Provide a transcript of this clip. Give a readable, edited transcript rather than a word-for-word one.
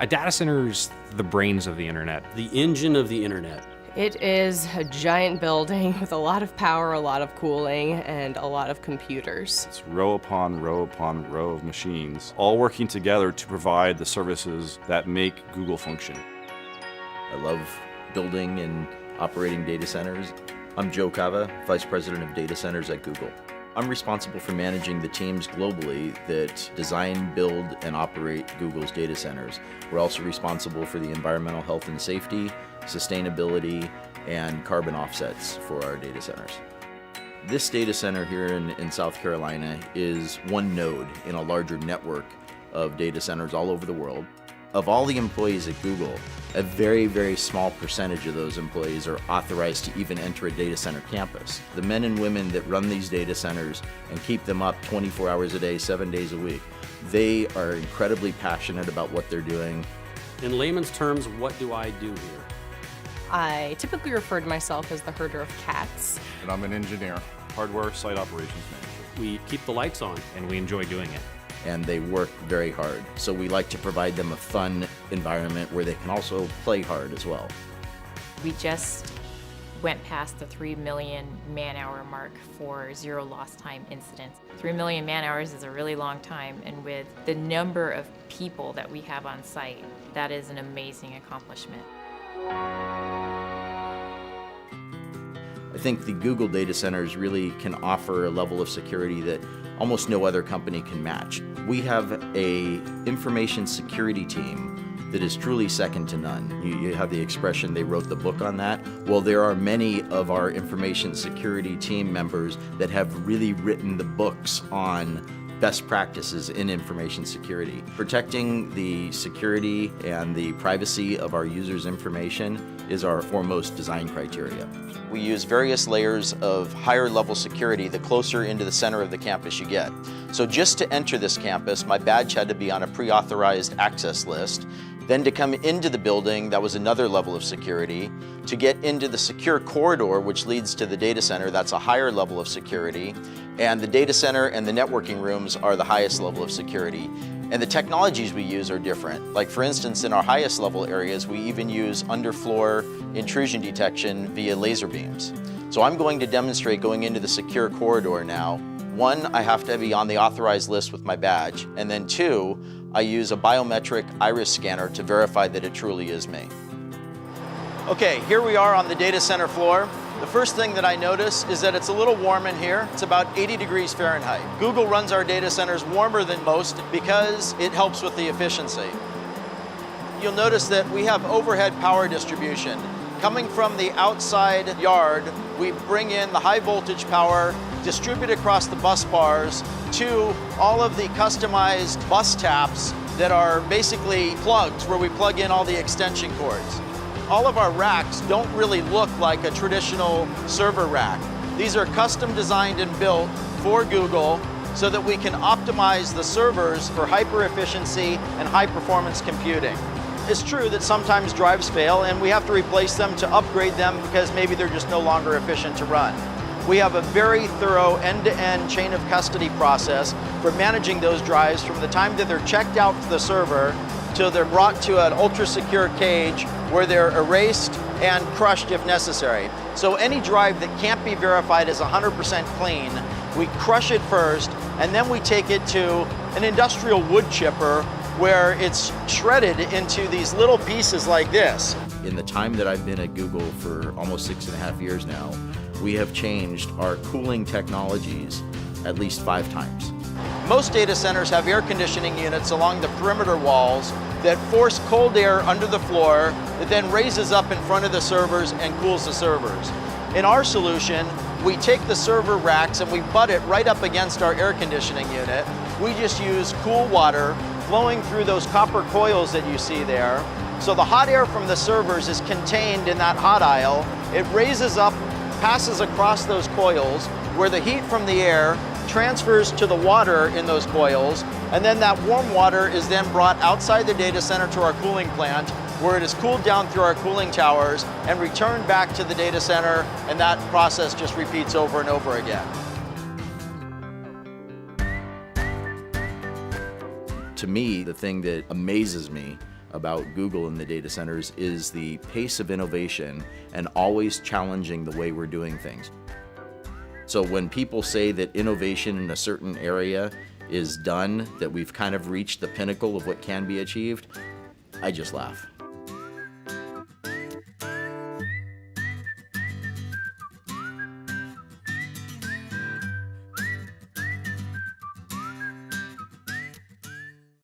A data center's the brains of the internet. The engine of the internet. It is a giant building with a lot of power, a lot of cooling, and a lot of computers. It's row upon row upon row of machines, all working together to provide the services that make Google function. I love building and operating data centers. I'm Joe Cava, Vice President of Data Centers at Google. I'm responsible for managing the teams globally that design, build, and operate Google's data centers. We're also responsible for the environmental health and safety, sustainability, and carbon offsets for our data centers. This data center here in South Carolina is one node in a larger network of data centers all over the world. Of all the employees at Google, a very, very small percentage of those employees are authorized to even enter a data center campus. The men and women that run these data centers and keep them up 24 hours a day, 7 days a week, they are incredibly passionate about what they're doing. In layman's terms, what do I do here? I typically refer to myself as the herder of cats. And I'm an engineer, hardware site operations manager. We keep the lights on. And we enjoy doing it. And they work very hard. So we like to provide them a fun environment where they can also play hard as well. We just went past the 3 million man-hour mark for zero lost time incidents. 3 million man-hours is a really long time, and with the number of people that we have on site, that is an amazing accomplishment. I think the Google data centers really can offer a level of security that almost no other company can match. We have an information security team that is truly second to none. You have the expression, they wrote the book on that. Well, there are many of our information security team members that have really written the books on best practices in information security. Protecting the security and the privacy of our users' information is our foremost design criteria. We use various layers of higher level security the closer into the center of the campus you get. So just to enter this campus, my badge had to be on a pre-authorized access list. Then to come into the building, that was another level of security. To get into the secure corridor, which leads to the data center, that's a higher level of security. And the data center and the networking rooms are the highest level of security. And the technologies we use are different. Like for instance, in our highest level areas, we even use underfloor intrusion detection via laser beams. So I'm going to demonstrate going into the secure corridor now. One, I have to be on the authorized list with my badge. And then two, I use a biometric iris scanner to verify that it truly is me. Okay, here we are on the data center floor. The first thing that I notice is that it's a little warm in here. It's about 80 degrees Fahrenheit. Google runs our data centers warmer than most because it helps with the efficiency. You'll notice that we have overhead power distribution. Coming from the outside yard, we bring in the high voltage power, distribute across the bus bars to all of the customized bus taps that are basically plugs where we plug in all the extension cords. All of our racks don't really look like a traditional server rack. These are custom designed and built for Google so that we can optimize the servers for hyper efficiency and high performance computing. It's true that sometimes drives fail and we have to replace them to upgrade them because maybe they're just no longer efficient to run. We have a very thorough end-to-end chain of custody process for managing those drives from the time that they're checked out to the server till they're brought to an ultra-secure cage where they're erased and crushed if necessary. So any drive that can't be verified as 100% clean, we crush it first, and then we take it to an industrial wood chipper where it's shredded into these little pieces like this. In the time that I've been at Google for almost 6.5 years now, we have changed our cooling technologies at least 5 times. Most data centers have air conditioning units along the perimeter walls that force cold air under the floor that then raises up in front of the servers and cools the servers. In our solution, we take the server racks and we butt it right up against our air conditioning unit. We just use cool water flowing through those copper coils that you see there. So the hot air from the servers is contained in that hot aisle. It raises up, passes across those coils, where the heat from the air transfers to the water in those coils, and then that warm water is then brought outside the data center to our cooling plant, where it is cooled down through our cooling towers and returned back to the data center, and that process just repeats over and over again. To me, the thing that amazes me about Google and the data centers is the pace of innovation and always challenging the way we're doing things. So when people say that innovation in a certain area is done, that we've kind of reached the pinnacle of what can be achieved, I just laugh.